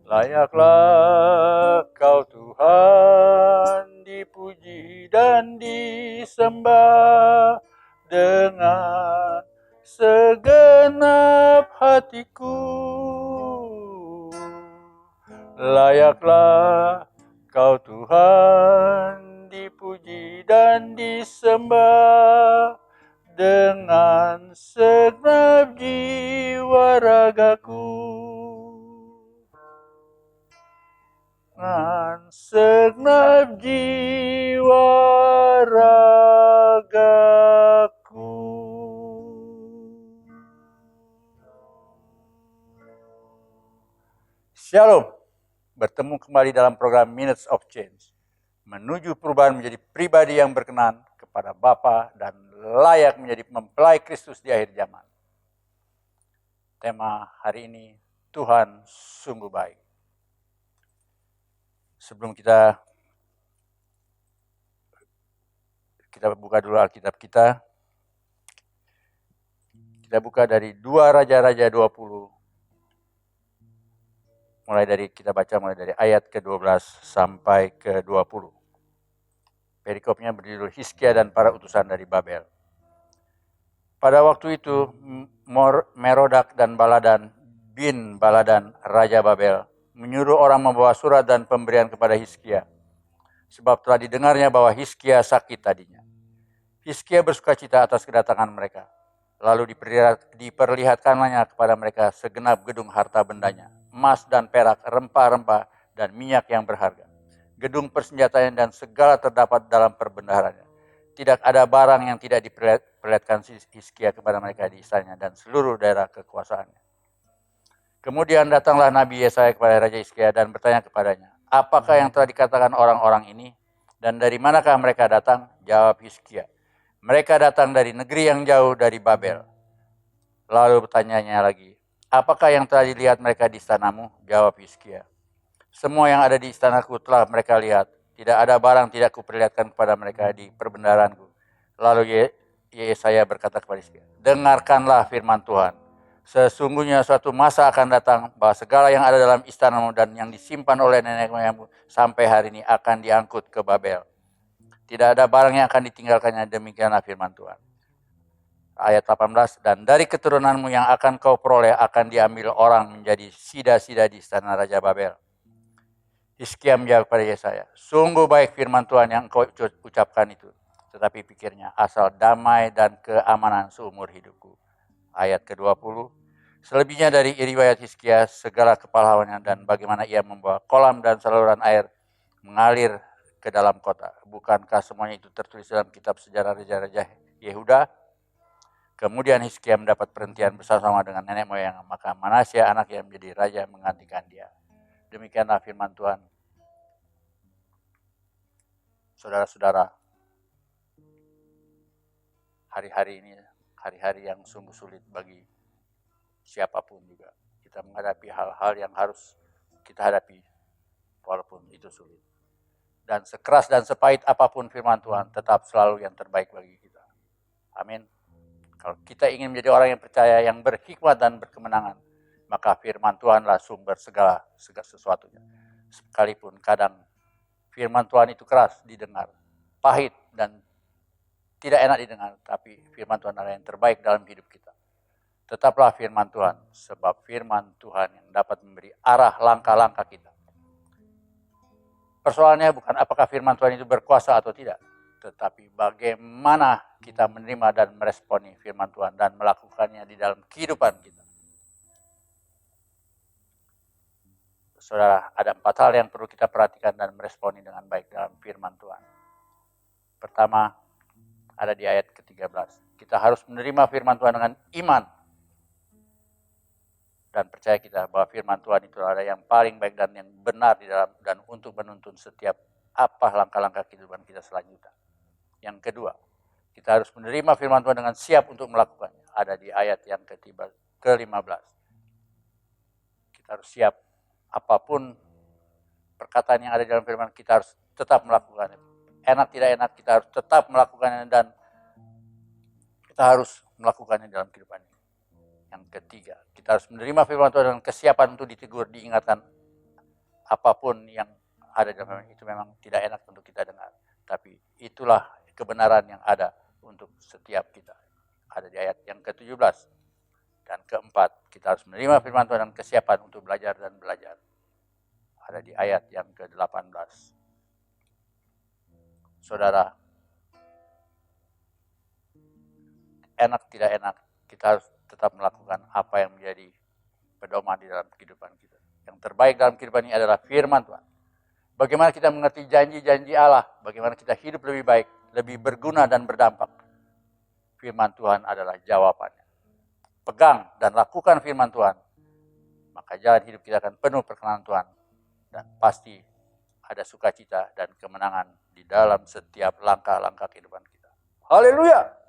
Layaklah Kau Tuhan dipuji dan disembah dengan segenap hatiku. Layaklah Kau Tuhan dipuji dan disembah dengan segenap jiwa ragaku. Dengan segenap jiwa ragaku. Shalom. Bertemu kembali dalam program Minutes of Change. Menuju perubahan menjadi pribadi yang berkenan kepada Bapa dan layak menjadi mempelai Kristus di akhir zaman. Tema hari ini, Tuhan sungguh baik. Sebelum kita buka dulu Alkitab kita. Kita buka dari 2 Raja-Raja 20. Kita baca mulai dari ayat ke-12 sampai ke-20. Perikopnya berjudul Hizkia dan para utusan dari Babel. Pada waktu itu Merodak dan Baladan bin Baladan Raja Babel menyuruh orang membawa surat dan pemberian kepada Hizkia. Sebab telah didengarnya bahwa Hizkia sakit tadinya. Hizkia bersukacita atas kedatangan mereka. Lalu diperlihatkannya kepada mereka segenap gedung harta bendanya, emas dan perak, rempah-rempah, dan minyak yang berharga. Gedung persenjataan dan segala terdapat dalam perbendaharanya. Tidak ada barang yang tidak diperlihatkan Hizkia kepada mereka di istananya dan seluruh daerah kekuasaannya. Kemudian datanglah Nabi Yesaya kepada Raja Hizkia dan bertanya kepadanya, apakah yang telah dikatakan orang-orang ini? Dan dari manakah mereka datang? Jawab Hizkia, mereka datang dari negeri yang jauh dari Babel. Lalu bertanyanya lagi, apakah yang telah dilihat mereka di istanamu? Jawab Hizkia, semua yang ada di istanaku telah mereka lihat. Tidak ada barang tidak kuperlihatkan kepada mereka di perbendaharanku. Lalu Yesaya berkata kepada Hizkia, dengarkanlah firman Tuhan. Sesungguhnya suatu masa akan datang bahwa segala yang ada dalam istanamu dan yang disimpan oleh nenek moyangmu sampai hari ini akan diangkut ke Babel. Tidak ada barang yang akan ditinggalkannya, demikianlah firman Tuhan. Ayat 18, dan dari keturunanmu yang akan kau peroleh akan diambil orang menjadi sida-sida di istana Raja Babel. Hizkia menjawab kepada Yesaya, sungguh baik firman Tuhan yang kau ucapkan itu. Tetapi pikirnya, asal damai dan keamanan seumur hidupku. Ayat ke-20, selebihnya dari riwayat Hizkia, segala kepahlawannya dan bagaimana ia membawa kolam dan saluran air mengalir ke dalam kota. Bukankah semuanya itu tertulis dalam kitab sejarah Raja-Raja Yehuda? Kemudian Hizkia mendapat perhentian bersama dengan nenek moyang, maka Manasya anak yang menjadi raja menggantikan dia. Demikianlah firman Tuhan. Saudara-saudara, hari-hari ini hari-hari yang sungguh sulit bagi siapapun juga. Kita menghadapi hal-hal yang harus kita hadapi walaupun itu sulit. Dan sekeras dan sepahit apapun firman Tuhan, tetap selalu yang terbaik bagi kita. Amin. Kalau kita ingin menjadi orang yang percaya, yang berhikmat dan berkemenangan, maka firman Tuhanlah sumber segala sesuatunya. Sekalipun kadang firman Tuhan itu keras didengar, pahit dan tidak enak didengar, tapi firman Tuhan adalah yang terbaik dalam hidup kita. Tetaplah firman Tuhan, sebab firman Tuhan yang dapat memberi arah langkah-langkah kita. Persoalannya bukan apakah firman Tuhan itu berkuasa atau tidak, tetapi bagaimana kita menerima dan meresponi firman Tuhan dan melakukannya di dalam kehidupan kita. Saudara, ada 4 hal yang perlu kita perhatikan dan meresponi dengan baik dalam firman Tuhan. Pertama, ada di ayat ke-13. Kita harus menerima firman Tuhan dengan iman. Dan percaya kita bahwa firman Tuhan itu adalah yang paling baik dan yang benar di dalam dan untuk menuntun setiap apa langkah-langkah kehidupan kita selanjutnya. Yang kedua, kita harus menerima firman Tuhan dengan siap untuk melakukannya. Ada di ayat yang ke-15. Kita harus siap. Apapun perkataan yang ada di dalam firman, kita harus tetap melakukannya. Enak tidak enak, kita harus tetap melakukannya dan kita harus melakukannya dalam kehidupan ini. Yang ketiga, kita harus menerima firman Tuhan dengan kesiapan untuk ditegur, diingatkan apapun yang ada dalam itu memang tidak enak untuk kita dengar. Tapi itulah kebenaran yang ada untuk setiap kita. Ada di ayat yang ke-17. Dan keempat, kita harus menerima firman Tuhan dan kesiapan untuk belajar dan belajar. Ada di ayat yang ke-18. Saudara, enak tidak enak, kita harus tetap melakukan apa yang menjadi pedoman di dalam kehidupan kita. Yang terbaik dalam kehidupan ini adalah firman Tuhan. Bagaimana kita mengerti janji-janji Allah, bagaimana kita hidup lebih baik, lebih berguna dan berdampak. Firman Tuhan adalah jawabannya. Pegang dan lakukan firman Tuhan, maka jalan hidup kita akan penuh perkenanan Tuhan. Dan pasti ada sukacita dan kemenangan di dalam setiap langkah-langkah kehidupan kita. Haleluya!